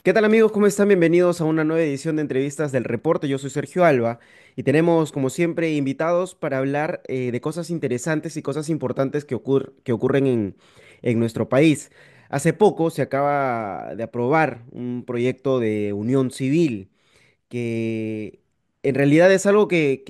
¿Qué tal amigos? ¿Cómo están? Bienvenidos a una nueva edición de entrevistas del Reporte. Yo soy Sergio Alba y tenemos, como siempre, invitados para hablar de cosas interesantes y cosas importantes que ocurren en nuestro país. Hace poco se acaba de aprobar un proyecto de unión civil que en realidad es algo que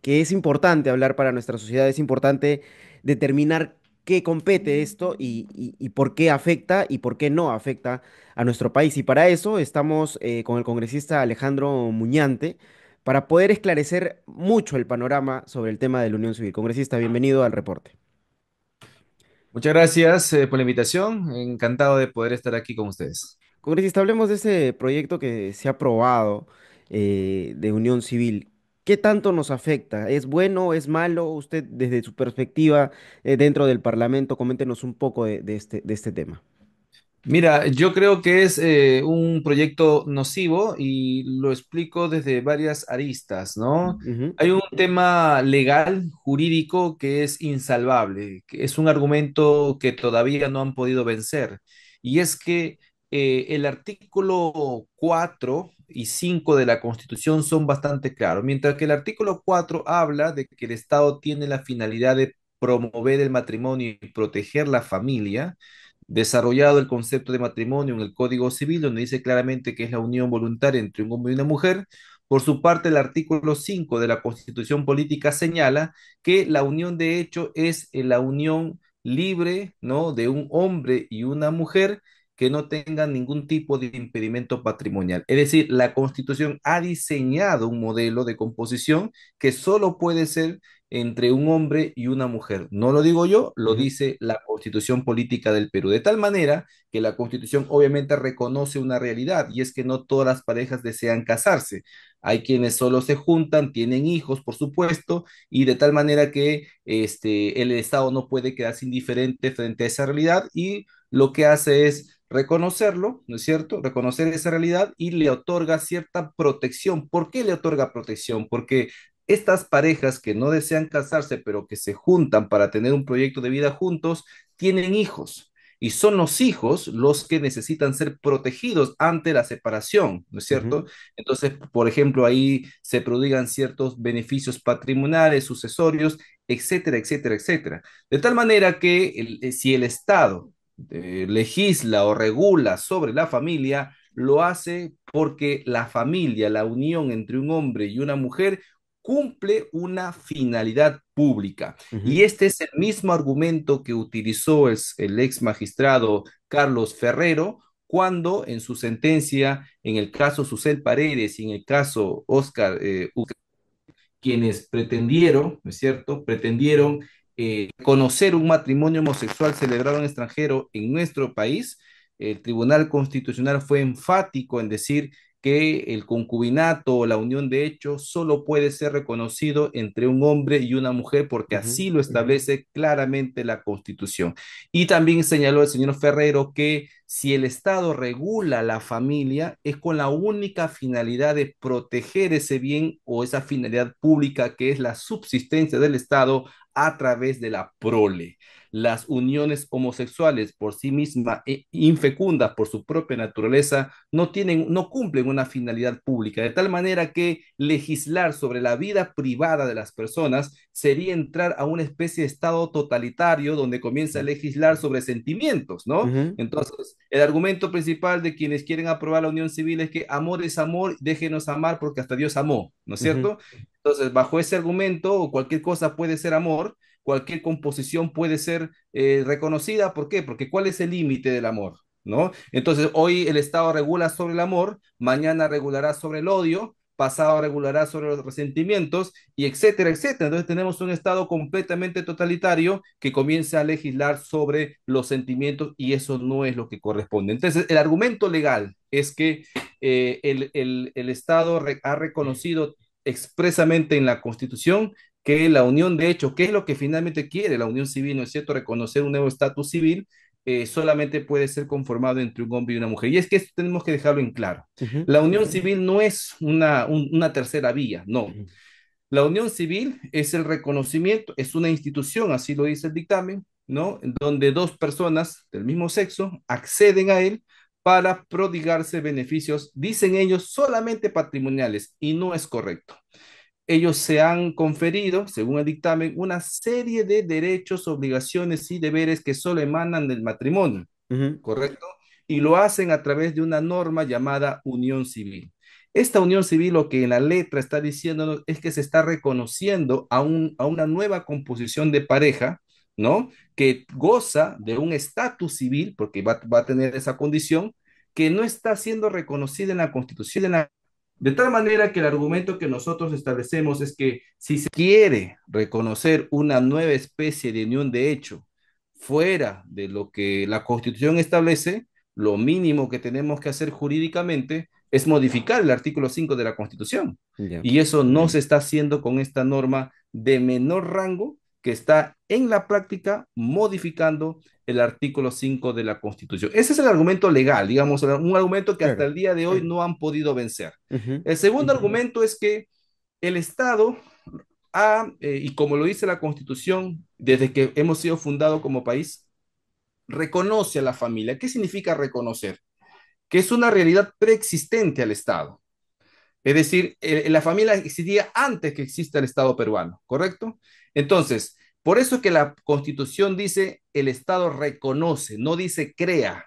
es importante hablar para nuestra sociedad, es importante determinar qué compete esto y por qué afecta y por qué no afecta a nuestro país. Y para eso estamos con el congresista Alejandro Muñante para poder esclarecer mucho el panorama sobre el tema de la unión civil. Congresista, bienvenido al reporte. Muchas gracias por la invitación. Encantado de poder estar aquí con ustedes. Congresista, hablemos de ese proyecto que se ha aprobado de unión civil. ¿Qué tanto nos afecta? ¿Es bueno? ¿Es malo? Usted, desde su perspectiva dentro del Parlamento, coméntenos un poco de este tema. Mira, yo creo que es un proyecto nocivo y lo explico desde varias aristas, ¿no? Ujú, Hay un tema legal, jurídico, que es insalvable, que es un argumento que todavía no han podido vencer. Y es que el artículo 4 y 5 de la Constitución son bastante claros, mientras que el artículo 4 habla de que el Estado tiene la finalidad de promover el matrimonio y proteger la familia desarrollado el concepto de matrimonio en el Código Civil, donde dice claramente que es la unión voluntaria entre un hombre y una mujer. Por su parte, el artículo 5 de la Constitución Política señala que la unión de hecho es la unión libre, ¿no? De un hombre y una mujer que no tengan ningún tipo de impedimento patrimonial. Es decir, la Constitución ha diseñado un modelo de composición que solo puede ser entre un hombre y una mujer. No lo digo yo, lo ujú, dice la Constitución Política del Perú. De tal manera que la Constitución obviamente reconoce una realidad y es que no todas las parejas desean casarse. Hay quienes solo se juntan, tienen hijos, por supuesto, y de tal manera que el Estado no puede quedarse indiferente frente a esa realidad y lo que hace es reconocerlo, ¿no es cierto? Reconocer esa realidad y le otorga cierta protección. ¿Por qué le otorga protección? Porque estas parejas que no desean casarse, pero que se juntan para tener un proyecto de vida juntos, tienen hijos. Y son los hijos los que necesitan ser protegidos ante la separación, ¿no es ujú, cierto? Entonces, por ejemplo, ahí se prodigan ciertos beneficios patrimoniales, sucesorios, etcétera, etcétera, etcétera. De tal manera que si el Estado legisla o regula sobre la familia, lo hace porque la familia, la unión entre un hombre y una mujer, cumple una finalidad pública. ujú, Y este es el mismo argumento que utilizó el ex magistrado Carlos Ferrero cuando en su sentencia, en el caso Susel Paredes y en el caso Oscar, quienes pretendieron, ¿no es cierto?, pretendieron conocer un matrimonio homosexual celebrado en extranjero en nuestro país, el Tribunal Constitucional fue enfático en decir que el concubinato o la unión de hecho solo puede ser reconocido entre un hombre y una mujer porque ujú, así lo establece claramente la Constitución. Y también señaló el señor Ferrero que si el Estado regula la familia es con la única finalidad de proteger ese bien o esa finalidad pública que es la subsistencia del Estado a través de la prole. Las uniones homosexuales por sí mismas e infecundas por su propia naturaleza no cumplen una finalidad pública, de tal manera que legislar sobre la vida privada de las personas sería entrar a una especie de estado totalitario donde comienza a legislar sobre sentimientos, ¿no? ujú, Entonces, el argumento principal de quienes quieren aprobar la unión civil es que amor es amor, déjenos amar porque hasta Dios amó, ¿no es ujú, cierto? Entonces, bajo ese argumento, cualquier cosa puede ser amor, cualquier composición puede ser reconocida. ¿Por qué? Porque ¿cuál es el límite del amor? ¿No? Entonces, hoy el Estado regula sobre el amor, mañana regulará sobre el odio, pasado regulará sobre los resentimientos y etcétera, etcétera. Entonces tenemos un Estado completamente totalitario que comienza a legislar sobre los sentimientos y eso no es lo que corresponde. Entonces, el argumento legal es que el Estado ha reconocido expresamente en la Constitución que la unión de hecho, ¿qué es lo que finalmente quiere la unión civil? ¿No es cierto? Reconocer un nuevo estatus civil solamente puede ser conformado entre un hombre y una mujer. Y es que esto tenemos que dejarlo en claro. ujú, La unión civil no es una tercera vía, no. ujú, La unión civil es el reconocimiento, es una institución, así lo dice el dictamen, ¿no? Donde dos personas del mismo sexo acceden a él para prodigarse beneficios, dicen ellos, solamente patrimoniales, y no es correcto. Ellos se han conferido, según el dictamen, una serie de derechos, obligaciones y deberes que solo emanan del matrimonio, Ujú. ¿correcto? Y lo hacen a través de una norma llamada unión civil. Esta unión civil lo que en la letra está diciendo es que se está reconociendo a una nueva composición de pareja, ¿no? Que goza de un estatus civil, porque va a tener esa condición, que no está siendo reconocida en la Constitución. De tal manera que el argumento que nosotros establecemos es que si se quiere reconocer una nueva especie de unión de hecho fuera de lo que la Constitución establece, lo mínimo que tenemos que hacer jurídicamente es modificar el artículo 5 de la Constitución. Ya, Y eso no se está haciendo con esta norma de menor rango que está en la práctica modificando el artículo 5 de la Constitución. Ese es el argumento legal, digamos, un argumento que hasta claro. el día de hoy no han podido vencer. Ujú. El segundo argumento es que el Estado y como lo dice la Constitución, desde que hemos sido fundados como país, reconoce a la familia. ¿Qué significa reconocer? Que es una realidad preexistente al Estado. Es decir, la familia existía antes que exista el Estado peruano, ¿correcto? Entonces, por eso que la Constitución dice el Estado reconoce, no dice crea,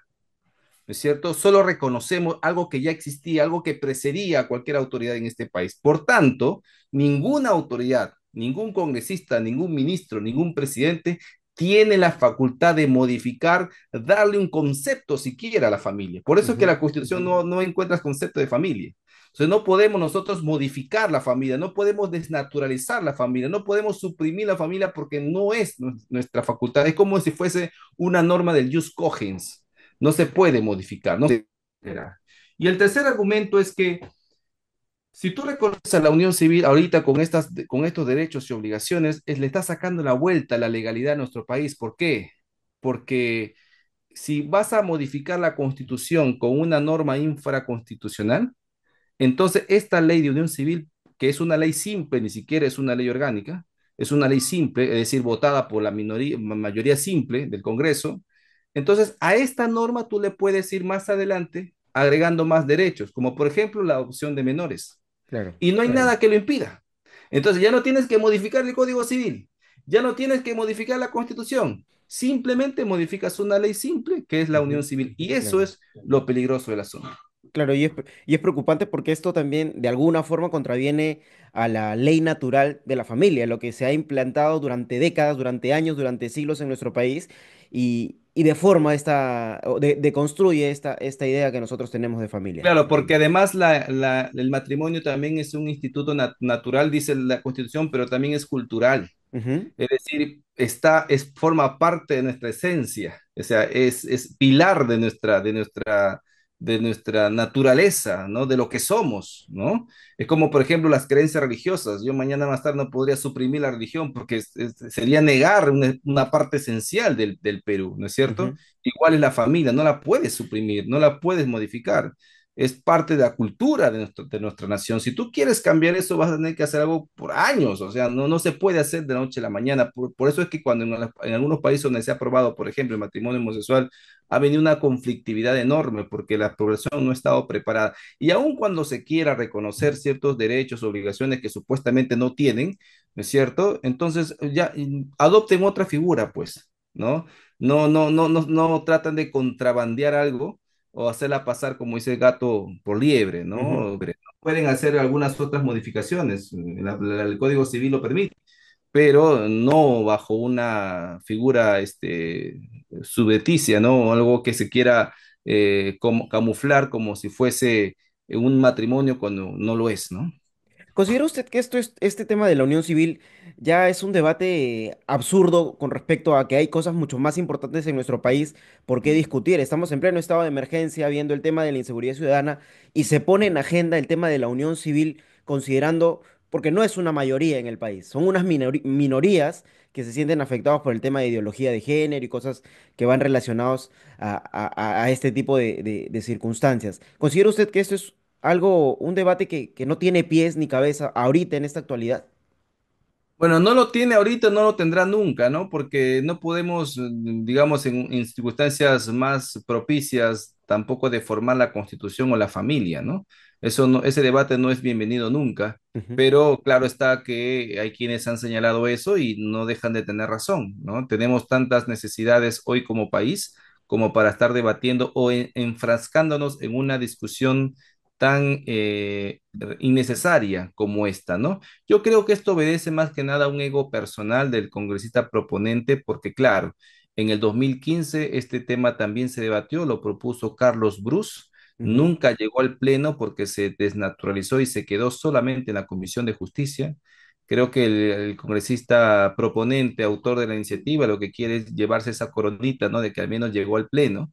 ¿no es cierto? Solo reconocemos algo que ya existía, algo que precedía a cualquier autoridad en este país. Por tanto, ninguna autoridad, ningún congresista, ningún ministro, ningún presidente tiene la facultad de modificar, darle un concepto siquiera a la familia. Por eso es que Ujú. la Constitución no encuentra el concepto de familia. O sea, no podemos nosotros modificar la familia, no podemos desnaturalizar la familia, no podemos suprimir la familia porque no es nuestra facultad. Es como si fuese una norma del jus cogens. No se puede modificar, no se puede. Y el tercer argumento es que si tú reconoces a la unión civil ahorita con estos derechos y obligaciones, le está sacando la vuelta a la legalidad a nuestro país. ¿Por qué? Porque si vas a modificar la constitución con una norma infraconstitucional, entonces esta ley de unión civil, que es una ley simple, ni siquiera es una ley orgánica, es una ley simple, es decir, votada por la mayoría simple del Congreso, entonces a esta norma tú le puedes ir más adelante agregando más derechos, como por ejemplo la adopción de menores Claro. y no hay nada que lo impida. Entonces ya no tienes que modificar el Código Civil, ya no tienes que modificar la Constitución, simplemente modificas una ley simple que es la unión Ujú. civil y eso Claro. es lo peligroso del asunto. Claro, y es preocupante porque esto también de alguna forma contraviene a la ley natural de la familia, lo que se ha implantado durante décadas, durante años, durante siglos en nuestro país y deforma deconstruye esta idea que nosotros tenemos de familia. Claro, porque además el matrimonio también es un instituto natural, dice la Constitución, pero también es cultural. Ujú, Es decir, forma parte de nuestra esencia, o sea, es pilar de nuestra naturaleza, ¿no? De lo que somos, ¿no? Es como, por ejemplo, las creencias religiosas. Yo mañana más tarde no podría suprimir la religión porque sería negar una parte esencial del Perú, ¿no es cierto? ujú, Igual es la familia, no la puedes suprimir, no la puedes modificar. Es parte de la cultura de nuestra nación. Si tú quieres cambiar eso, vas a tener que hacer algo por años, o sea, no se puede hacer de la noche a la mañana. Por eso es que cuando en algunos países donde se ha aprobado, por ejemplo, el matrimonio homosexual, ha venido una conflictividad enorme porque la población no ha estado preparada. Y aun cuando se quiera reconocer ciertos derechos, obligaciones que supuestamente no tienen, ¿no es cierto? Entonces ya adopten otra figura, pues, ¿no? No tratan de contrabandear algo o hacerla pasar, como dice el gato, por liebre, ujú. ¿no? Pueden hacer algunas otras modificaciones, el Código Civil lo permite, pero no bajo una figura subrepticia, ¿no? Algo que se quiera como camuflar como si fuese un matrimonio cuando no lo es, ¿no? ¿Considera usted que este tema de la unión civil ya es un debate absurdo con respecto a que hay cosas mucho más importantes en nuestro país por qué discutir? Estamos en pleno estado de emergencia viendo el tema de la inseguridad ciudadana y se pone en agenda el tema de la unión civil considerando, porque no es una mayoría en el país, son unas minorías que se sienten afectados por el tema de ideología de género y cosas que van relacionados a este tipo de circunstancias. ¿Considera usted que esto es un debate que no tiene pies ni cabeza ahorita en esta actualidad? Bueno, no lo tiene ahorita, no lo tendrá nunca, ¿no? Porque no podemos, digamos, en circunstancias más propicias, tampoco deformar la constitución o la familia, ¿no? Eso no, ese debate no es bienvenido nunca, Ujú. pero claro está que hay quienes han señalado eso y no dejan de tener razón, ¿no? Tenemos tantas necesidades hoy como país como para estar debatiendo o enfrascándonos en una discusión tan innecesaria como esta, ¿no? Yo creo que esto obedece más que nada a un ego personal del congresista proponente, porque claro, en el 2015 este tema también se debatió, lo propuso Carlos Brus, Ujú. nunca llegó al pleno porque se desnaturalizó y se quedó solamente en la Comisión de Justicia. Creo que el congresista proponente, autor de la iniciativa, lo que quiere es llevarse esa coronita, ¿no? De que al menos llegó al pleno,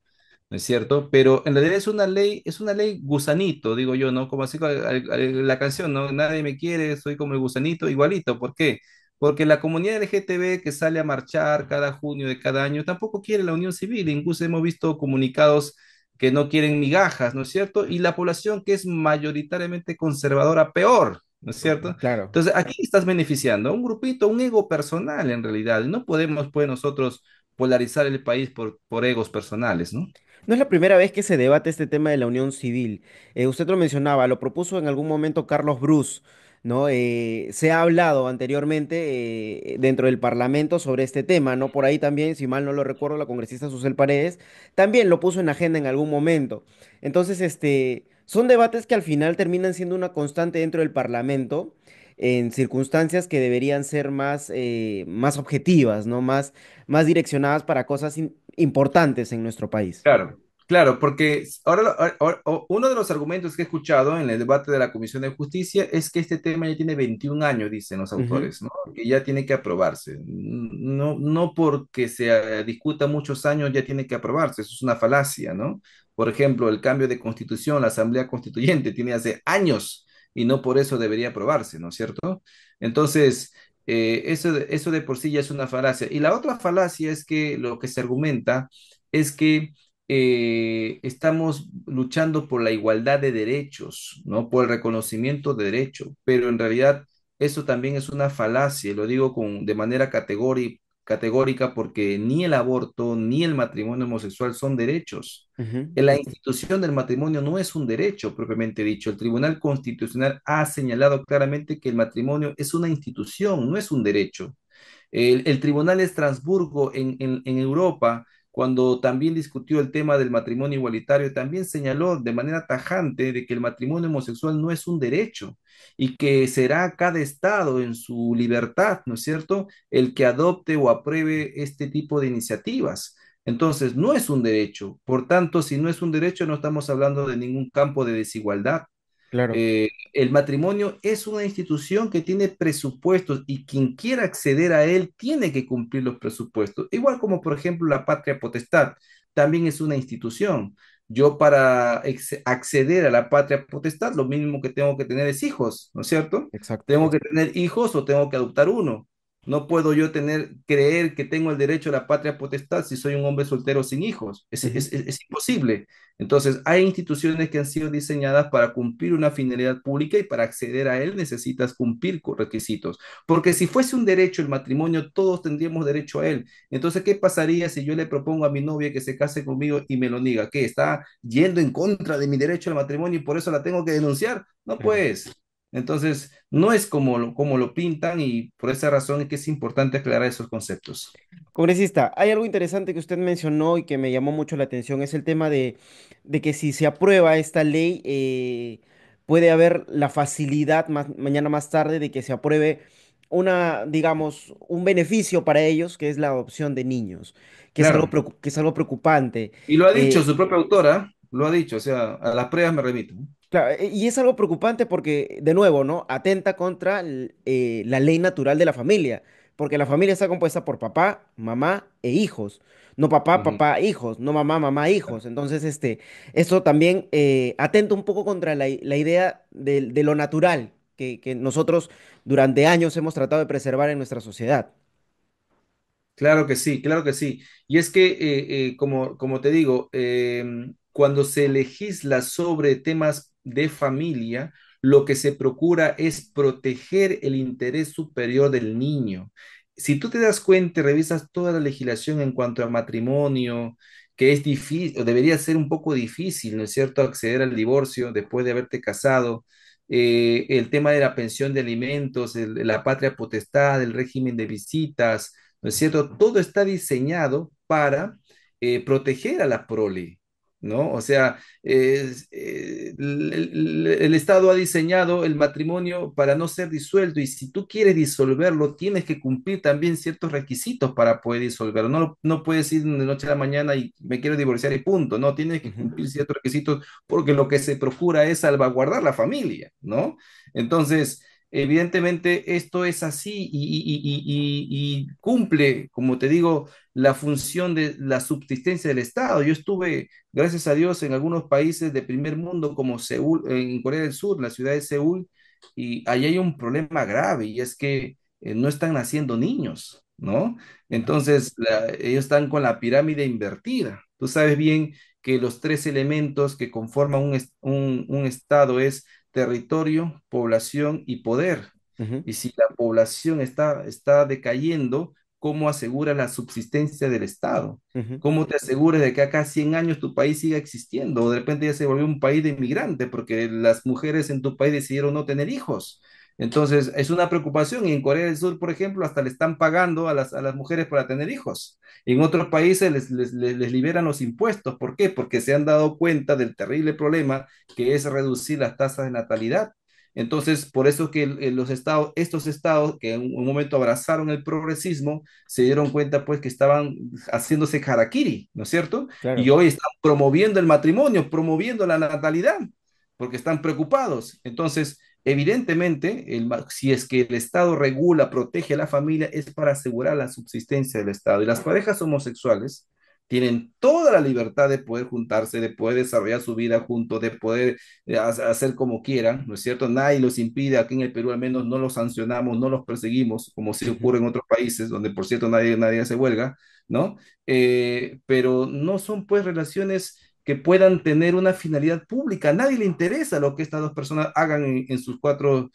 ¿no es cierto? Pero en realidad es una ley gusanito, digo yo, ¿no? Como así la canción, ¿no? Nadie me quiere, soy como el gusanito, igualito. ¿Por qué? Porque la comunidad LGTB que sale a marchar cada junio de cada año tampoco quiere la unión civil, incluso hemos visto comunicados que no quieren migajas, ¿no es cierto? Y la población que es mayoritariamente conservadora, peor, ¿no es cierto? Claro. Entonces, aquí estás beneficiando a un grupito, un ego personal en realidad. No podemos, pues, nosotros polarizar el país por egos personales, ¿no? No es la primera vez que se debate este tema de la unión civil. Usted lo mencionaba, lo propuso en algún momento Carlos Brus, ¿no? Se ha hablado anteriormente dentro del Parlamento sobre este tema, ¿no? Por ahí también, si mal no lo recuerdo, la congresista Susel Paredes también lo puso en agenda en algún momento. Entonces, son debates que al final terminan siendo una constante dentro del Parlamento en circunstancias que deberían ser más objetivas, ¿no? Más direccionadas para cosas importantes en nuestro país. Claro, claro, porque uno de los argumentos que he escuchado en el debate de la Comisión de Justicia es que este tema ya tiene 21 años, dicen los Ujú, autores, ¿no? Que ya tiene que aprobarse. No, no porque se discuta muchos años ya tiene que aprobarse, eso es una falacia, ¿no? Por ejemplo, el cambio de constitución, la Asamblea Constituyente tiene hace años y no por eso debería aprobarse, ¿no es cierto? Entonces, eso de por sí ya es una falacia. Y la otra falacia es que lo que se argumenta es que estamos luchando por la igualdad de derechos, ¿no? Por el reconocimiento de derechos, pero en realidad eso también es una falacia, y lo digo de manera categórica porque ni el aborto ni el matrimonio homosexual son derechos. ujú. La institución del matrimonio no es un derecho propiamente dicho. El Tribunal Constitucional ha señalado claramente que el matrimonio es una institución, no es un derecho. El Tribunal de Estrasburgo en Europa, cuando también discutió el tema del matrimonio igualitario, también señaló de manera tajante de que el matrimonio homosexual no es un derecho y que será cada estado en su libertad, ¿no es cierto?, el que adopte o apruebe este tipo de iniciativas. Entonces, no es un derecho. Por tanto, si no es un derecho, no estamos hablando de ningún campo de desigualdad. Claro, El matrimonio es una institución que tiene presupuestos y quien quiera acceder a él tiene que cumplir los presupuestos. Igual como, por ejemplo, la patria potestad también es una institución. Yo para acceder a la patria potestad, lo mínimo que tengo que tener es hijos, ¿no es cierto? exacto. Tengo que tener hijos o tengo que adoptar uno. No puedo yo creer que tengo el derecho a la patria potestad si soy un hombre soltero sin hijos. Ujú. Es imposible. Entonces, hay instituciones que han sido diseñadas para cumplir una finalidad pública y para acceder a él necesitas cumplir con requisitos. Porque si fuese un derecho el matrimonio, todos tendríamos derecho a él. Entonces, ¿qué pasaría si yo le propongo a mi novia que se case conmigo y me lo niega? ¿Qué? ¿Está yendo en contra de mi derecho al matrimonio y por eso la tengo que denunciar? No, Claro. pues. Entonces, no es como lo pintan y por esa razón es que es importante aclarar esos conceptos. Congresista, hay algo interesante que usted mencionó y que me llamó mucho la atención, es el tema de que si se aprueba esta ley, puede haber la facilidad mañana más tarde de que se apruebe digamos, un beneficio para ellos, que es la adopción de niños, Claro. que es algo preocupante. Y lo ha dicho Eh, su propia autora, lo ha dicho, o sea, a las pruebas me remito. Claro, y es algo preocupante porque, de nuevo, ¿no? Atenta contra la ley natural de la familia, porque la familia está compuesta por papá, mamá e hijos, no papá, Ujú. papá, hijos, no mamá, mamá, hijos. Entonces, esto también atenta un poco contra la idea de lo natural que nosotros durante años hemos tratado de preservar en nuestra sociedad. Claro que sí, claro que sí. Y es que, como te digo, cuando se legisla sobre temas de familia, lo que se procura es proteger el interés superior del niño. Si tú te das cuenta, y revisas toda la legislación en cuanto a matrimonio, que es difícil, o debería ser un poco difícil, ¿no es cierto?, acceder al divorcio después de haberte casado. El tema de la pensión de alimentos, la patria potestad, el régimen de visitas, ¿no es cierto? Todo está diseñado para proteger a la prole, ¿no? O sea, el Estado ha diseñado el matrimonio para no ser disuelto y si tú quieres disolverlo, tienes que cumplir también ciertos requisitos para poder disolverlo. No puedes ir de noche a la mañana y me quiero divorciar y punto, no, tienes que Ujú, cumplir ciertos requisitos porque lo que se procura es salvaguardar la familia, ¿no? Entonces, evidentemente esto es así y cumple, como te digo, la función de la subsistencia del Estado. Yo estuve, gracias a Dios, en algunos países de primer mundo como Seúl, en Corea del Sur, la ciudad de Seúl, y ahí hay un problema grave y es que no están naciendo niños, ¿no? Entonces, ellos están con la pirámide invertida. Tú sabes bien que los tres elementos que conforman un Estado es territorio, población y poder. ujú, Y si la población está decayendo, ¿cómo asegura la subsistencia del Estado? ujú. ¿Cómo te aseguras de que acá 100 años tu país siga existiendo? O de repente ya se volvió un país de inmigrante porque las mujeres en tu país decidieron no tener hijos. Entonces, es una preocupación. Y en Corea del Sur, por ejemplo, hasta le están pagando a las mujeres para tener hijos. En otros países les liberan los impuestos. ¿Por qué? Porque se han dado cuenta del terrible problema que es reducir las tasas de natalidad. Entonces, por eso que los estados, estos estados que en un momento abrazaron el progresismo, se dieron cuenta pues que estaban haciéndose harakiri, ¿no es cierto? Y Claro. hoy están promoviendo el matrimonio, promoviendo la natalidad, porque están preocupados. Entonces, evidentemente, si es que el Estado regula, protege a la familia, es para asegurar la subsistencia del Estado. Y las parejas homosexuales tienen toda la libertad de poder juntarse, de poder desarrollar su vida juntos, de poder hacer como quieran, ¿no es cierto? Nadie los impide, aquí en el Perú al menos no los sancionamos, no los perseguimos, como sí Ujú, ocurre en otros países, donde por cierto nadie hace huelga, ¿no? Pero no son pues relaciones que puedan tener una finalidad pública. A nadie le interesa lo que estas dos personas hagan en sus cuatro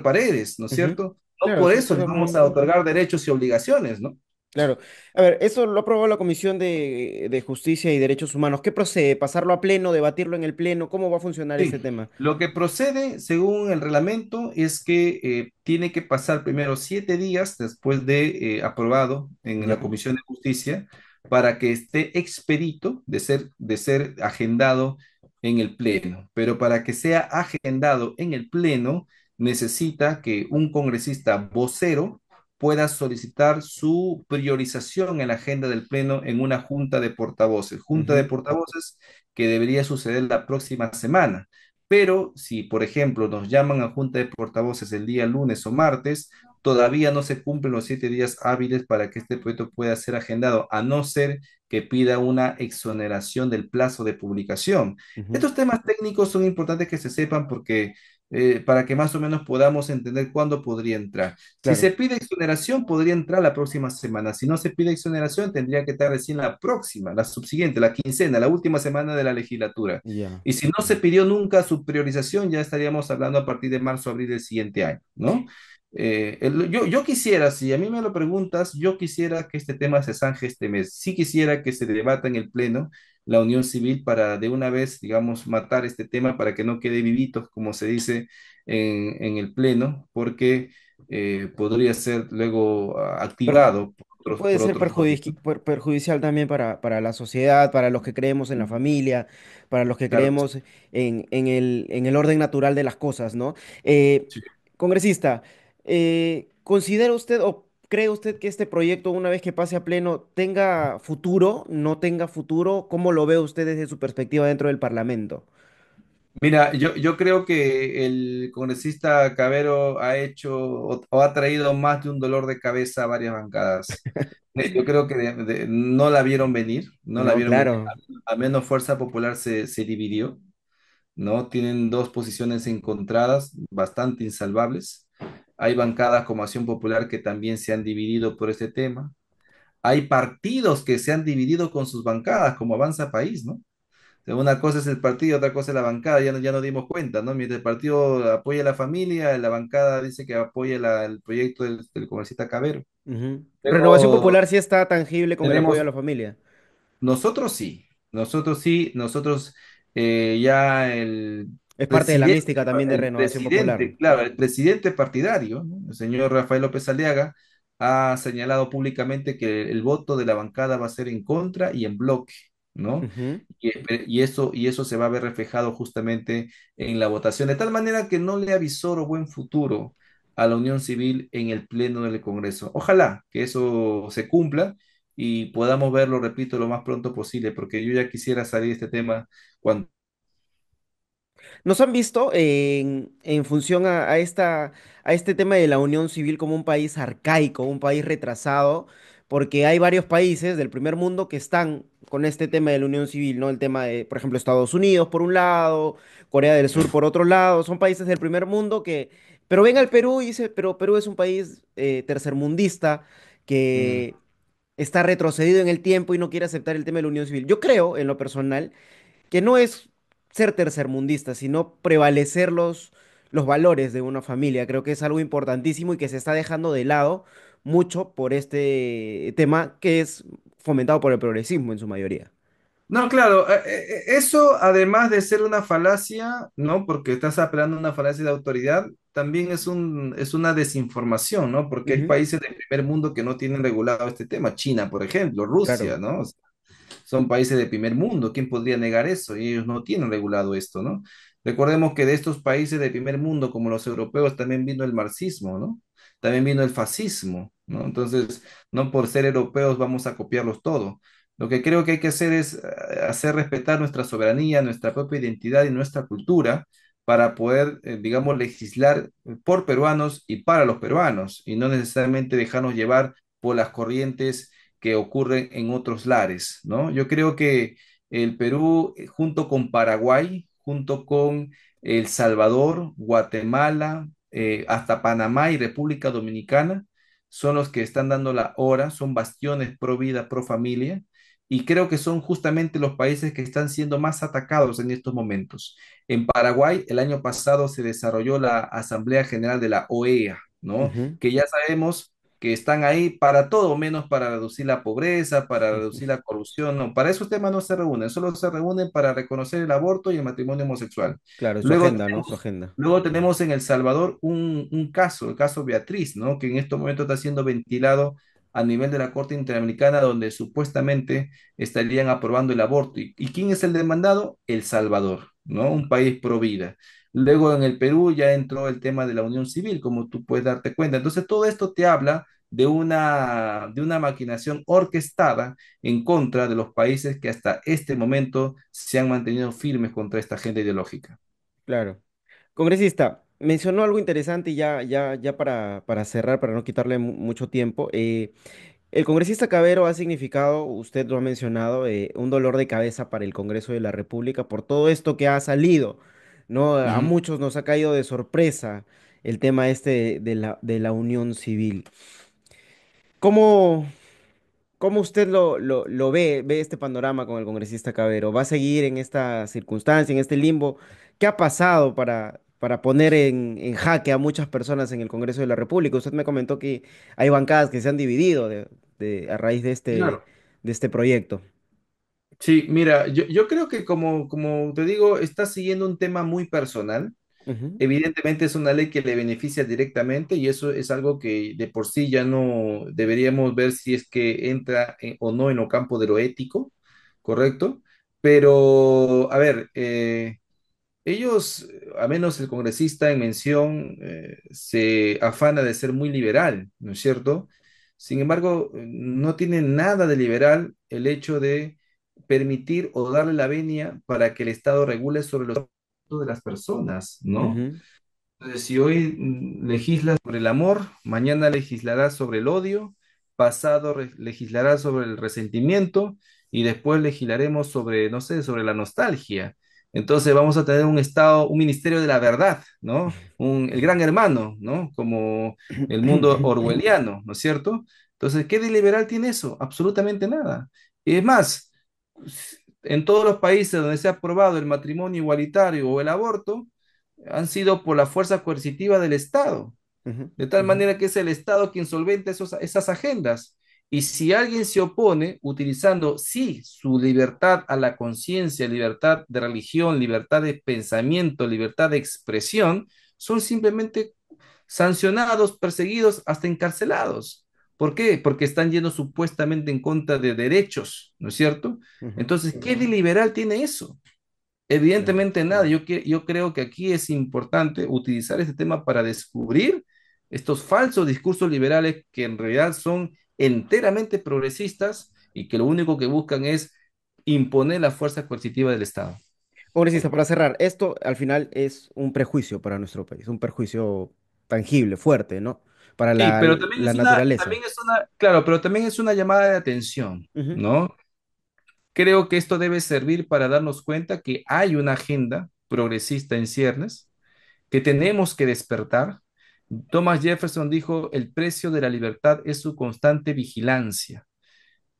paredes, ¿no es ujú. cierto? No Claro, por son eso les cosas vamos a muy... otorgar derechos y obligaciones, ¿no? Claro. A ver, eso lo aprobó la Comisión de Justicia y Derechos Humanos. ¿Qué procede? ¿Pasarlo a pleno, debatirlo en el pleno? ¿Cómo va a funcionar Sí, ese tema? lo que procede según el reglamento es que tiene que pasar primero 7 días después de aprobado en la Ya. Comisión de Justicia para que esté expedito de ser agendado en el Pleno. Pero para que sea agendado en el Pleno necesita que un congresista vocero pueda solicitar su priorización en la agenda del Pleno en una junta de portavoces. Junta de Ujú, portavoces que debería suceder la próxima semana. Pero si, por ejemplo, nos llaman a junta de portavoces el día lunes o martes, todavía no se cumplen los 7 días hábiles para que este proyecto pueda ser agendado, a no ser que pida una exoneración del plazo de publicación. ujú. Estos temas técnicos son importantes que se sepan porque para que más o menos podamos entender cuándo podría entrar. Si se Claro. pide exoneración, podría entrar la próxima semana. Si no se pide exoneración, tendría que estar recién la próxima, la subsiguiente, la quincena, la última semana de la legislatura. Ya. Y si no se pidió nunca su priorización, ya estaríamos hablando a partir de marzo, abril del siguiente año, ¿no? Yo quisiera, si a mí me lo preguntas, yo quisiera que este tema se zanje este mes. Sí quisiera que se debata en el Pleno la unión civil para de una vez, digamos, matar este tema para que no quede vivito, como se dice en el Pleno, porque podría ser luego Perju- activado Puede por ser otros lobbies, ¿no? perjudicial también para la sociedad, para los que creemos en la familia, para los que Claro que sí. creemos en el orden natural de las cosas, ¿no? Eh, Sí. Congresista, ¿considera usted o cree usted que este proyecto, una vez que pase a pleno, tenga futuro, no tenga futuro? ¿Cómo lo ve usted desde su perspectiva dentro del Parlamento? Mira, yo creo que el congresista Cabero ha hecho o ha traído más de un dolor de cabeza a varias bancadas. Yo creo que no la vieron venir, no la No, vieron venir. claro. Al menos Fuerza Popular se dividió, ¿no? Tienen dos posiciones encontradas, bastante insalvables. Hay bancadas como Acción Popular que también se han dividido por este tema. Hay partidos que se han dividido con sus bancadas, como Avanza País, ¿no? Una cosa es el partido, otra cosa es la bancada, ya nos dimos cuenta, ¿no? Mientras el partido apoya a la familia, la bancada dice que apoya el proyecto del congresista Cabero. Ujú. Renovación Luego Popular sí está tangible con el apoyo a tenemos, la familia. nosotros ya Es parte de la mística también de el Renovación Popular. presidente, claro, el presidente partidario, ¿no? El señor Rafael López Aliaga, ha señalado públicamente que el voto de la bancada va a ser en contra y en bloque, ¿no? Ujú. Y eso se va a ver reflejado justamente en la votación, de tal manera que no le avisoro buen futuro a la Unión Civil en el Pleno del Congreso. Ojalá que eso se cumpla y podamos verlo, repito, lo más pronto posible, porque yo ya quisiera salir de este tema cuando... ¿Nos han visto en función a este tema de la unión civil como un país arcaico, un país retrasado? Porque hay varios países del primer mundo que están con este tema de la unión civil, ¿no? El tema de, por ejemplo, Estados Unidos por un lado, Corea del Sur por otro lado, son países del primer mundo que, pero ven al Perú y dice, pero Perú es un país tercermundista Mm. que está retrocedido en el tiempo y no quiere aceptar el tema de la unión civil. Yo creo, en lo personal, que no es ser tercermundista, sino prevalecer los valores de una familia. Creo que es algo importantísimo y que se está dejando de lado mucho por este tema que es fomentado por el progresismo en su mayoría. No, claro, eso además de ser una falacia, ¿no? Porque estás apelando a una falacia de autoridad, también es una desinformación, ¿no? Porque hay Ujú. países del primer mundo que no tienen regulado este tema, China, por ejemplo, Claro. Rusia, ¿no? Son países de primer mundo, ¿quién podría negar eso? Y ellos no tienen regulado esto, ¿no? Recordemos que de estos países de primer mundo, como los europeos, también vino el marxismo, ¿no? También vino el fascismo, ¿no? Entonces, no por ser europeos vamos a copiarlos todo. Lo que creo que hay que hacer es hacer respetar nuestra soberanía, nuestra propia identidad y nuestra cultura para poder, digamos, legislar por peruanos y para los peruanos, y no necesariamente dejarnos llevar por las corrientes que ocurren en otros lares, ¿no? Yo creo que el Perú, junto con Paraguay, junto con El Salvador, Guatemala, hasta Panamá y República Dominicana, son los que están dando la hora, son bastiones pro vida, pro familia, y creo que son justamente los países que están siendo más atacados en estos momentos. En Paraguay, el año pasado se desarrolló la Asamblea General de la OEA, ¿no? Ujú. Que ya sabemos que están ahí para todo, menos para reducir la pobreza, para reducir la corrupción. No, para esos temas no se reúnen, solo se reúnen para reconocer el aborto y el matrimonio homosexual. Claro, es su Luego agenda, ¿no? Su tenemos, agenda. luego tenemos en El Salvador un caso, el caso Beatriz, ¿no? Que en estos momentos está siendo ventilado a nivel de la Corte Interamericana, donde supuestamente estarían aprobando el aborto. ¿Y quién es el demandado? El Salvador, ¿no? Un país pro vida. Luego en el Perú ya entró el tema de la unión civil, como tú puedes darte cuenta. Entonces todo esto te habla de una maquinación orquestada en contra de los países que hasta este momento se han mantenido firmes contra esta agenda ideológica. Claro. Congresista, mencionó algo interesante y ya para cerrar, para no quitarle mucho tiempo. El congresista Cabero ha significado, usted lo ha mencionado, un dolor de cabeza para el Congreso de la República por todo esto que ha salido, ¿no? A Ujú. muchos nos ha caído de sorpresa el tema este de la unión civil. ¿Cómo, cómo usted lo ve este panorama con el congresista Cabero? ¿Va a seguir en esta circunstancia, en este limbo? ¿Qué ha pasado para poner en jaque a muchas personas en el Congreso de la República? Usted me comentó que hay bancadas que se han dividido a raíz Claro. de este proyecto. Sí, mira, yo creo que como te digo, está siguiendo un tema muy personal. Ujú, Evidentemente es una ley que le beneficia directamente y eso es algo que de por sí ya no deberíamos ver si es que entra o no en el campo de lo ético, ¿correcto? Pero, a ver, ellos, a menos el congresista en mención, se afana de ser muy liberal, ¿no es cierto? Sin embargo, no tiene nada de liberal el hecho de permitir o darle la venia para que el Estado regule sobre los derechos de las personas, ¿no? ujú, Entonces, si hoy legisla sobre el amor, mañana legislará sobre el odio, pasado legislará sobre el resentimiento y después legislaremos sobre, no sé, sobre la nostalgia. Entonces vamos a tener un estado, un ministerio de la verdad, ¿no? El gran hermano, ¿no? Como el mundo orwelliano, ¿no es cierto? Entonces, ¿qué de liberal tiene eso? Absolutamente nada. Y es más, en todos los países donde se ha aprobado el matrimonio igualitario o el aborto, han sido por la fuerza coercitiva del Estado. Ujú, De tal ujú, manera que es el Estado quien solventa esas agendas. Y si alguien se opone utilizando, sí, su libertad a la conciencia, libertad de religión, libertad de pensamiento, libertad de expresión, son simplemente sancionados, perseguidos, hasta encarcelados. ¿Por qué? Porque están yendo supuestamente en contra de derechos, ¿no es cierto? ujú. Entonces, ¿qué de liberal tiene eso? Claro. Evidentemente nada, yo creo que aquí es importante utilizar este tema para descubrir estos falsos discursos liberales que en realidad son enteramente progresistas y que lo único que buscan es imponer la fuerza coercitiva del Estado. Congresista, para cerrar, esto al final es un prejuicio para nuestro país, un prejuicio tangible, fuerte, ¿no? Para Sí, pero la naturaleza. claro, pero también es una llamada de atención, Ujú, ¿no? Creo que esto debe servir para darnos cuenta que hay una agenda progresista en ciernes que tenemos que despertar. Thomas Jefferson dijo, el precio de la libertad es su constante vigilancia.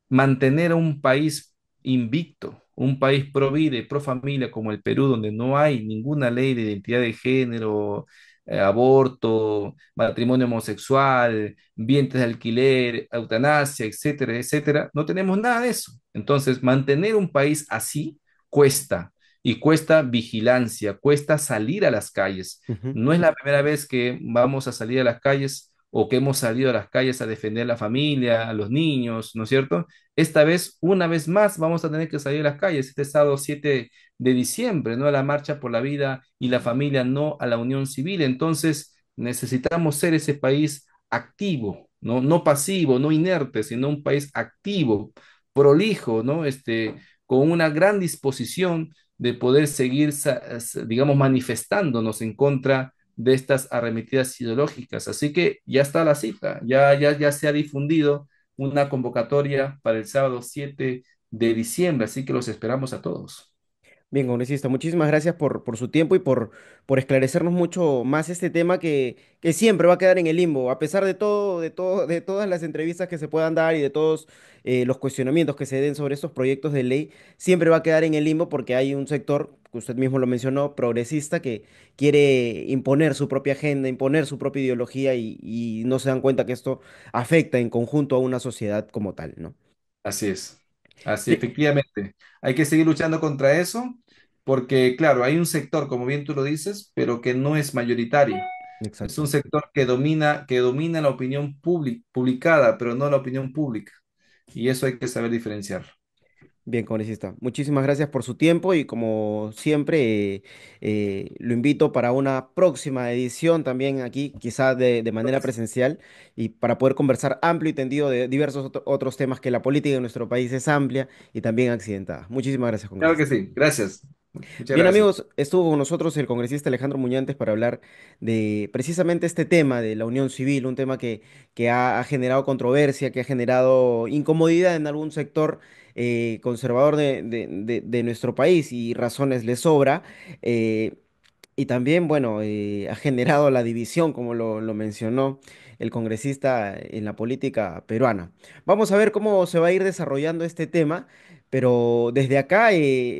Mantener a un país invicto, un país pro vida y pro familia como el Perú, donde no hay ninguna ley de identidad de género, aborto, matrimonio homosexual, vientres de alquiler, eutanasia, etcétera, etcétera, no tenemos nada de eso. Entonces, mantener un país así cuesta. Y cuesta vigilancia, cuesta salir a las calles. ujú. No es la primera vez que vamos a salir a las calles o que hemos salido a las calles a defender la familia, a los niños, ¿no es cierto? Esta vez, una vez más, vamos a tener que salir a las calles este sábado 7 de diciembre, ¿no? A la marcha por la vida y la familia, no a la unión civil. Entonces, necesitamos ser ese país activo, ¿no? No pasivo, no inerte, sino un país activo, prolijo, ¿no? Con una gran disposición de poder seguir, digamos, manifestándonos en contra de estas arremetidas ideológicas. Así que ya está la cita, ya se ha difundido una convocatoria para el sábado 7 de diciembre, así que los esperamos a todos. Bien, congresista, muchísimas gracias por su tiempo y por esclarecernos mucho más este tema que siempre va a quedar en el limbo, a pesar de todas las entrevistas que se puedan dar y de todos los cuestionamientos que se den sobre estos proyectos de ley, siempre va a quedar en el limbo porque hay un sector, que usted mismo lo mencionó, progresista, que quiere imponer su propia agenda, imponer su propia ideología y no se dan cuenta que esto afecta en conjunto a una sociedad como tal, ¿no? Así es, así Bien, efectivamente. Hay que seguir luchando contra eso, porque claro, hay un sector, como bien tú lo dices, pero que no es mayoritario. Es un exacto. sector que domina la opinión publicada, pero no la opinión pública. Y eso hay que saber diferenciar. Bien, congresista. Muchísimas gracias por su tiempo y como siempre lo invito para una próxima edición también aquí, quizá de manera presencial y para poder conversar amplio y tendido de diversos otros temas que la política de nuestro país es amplia y también accidentada. Muchísimas gracias, Claro que congresista. sí, gracias. Muchas Bien, gracias. amigos, estuvo con nosotros el congresista Alejandro Muñantes para hablar de precisamente este tema de la unión civil, un tema que ha generado controversia, que ha generado incomodidad en algún sector conservador de nuestro país y razones le sobra. eh, y también, bueno, ha generado la división, como lo mencionó el congresista en la política peruana. Vamos a ver cómo se va a ir desarrollando este tema, pero desde acá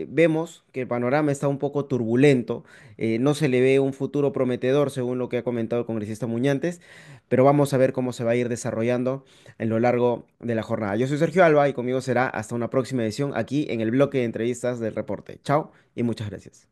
vemos que el panorama está un poco turbulento, no se le ve un futuro prometedor, según lo que ha comentado el congresista Muñantes, pero vamos a ver cómo se va a ir desarrollando en lo largo de la jornada. Yo soy Sergio Alba y conmigo será hasta una próxima edición aquí en el bloque de entrevistas del reporte. Chao y muchas gracias.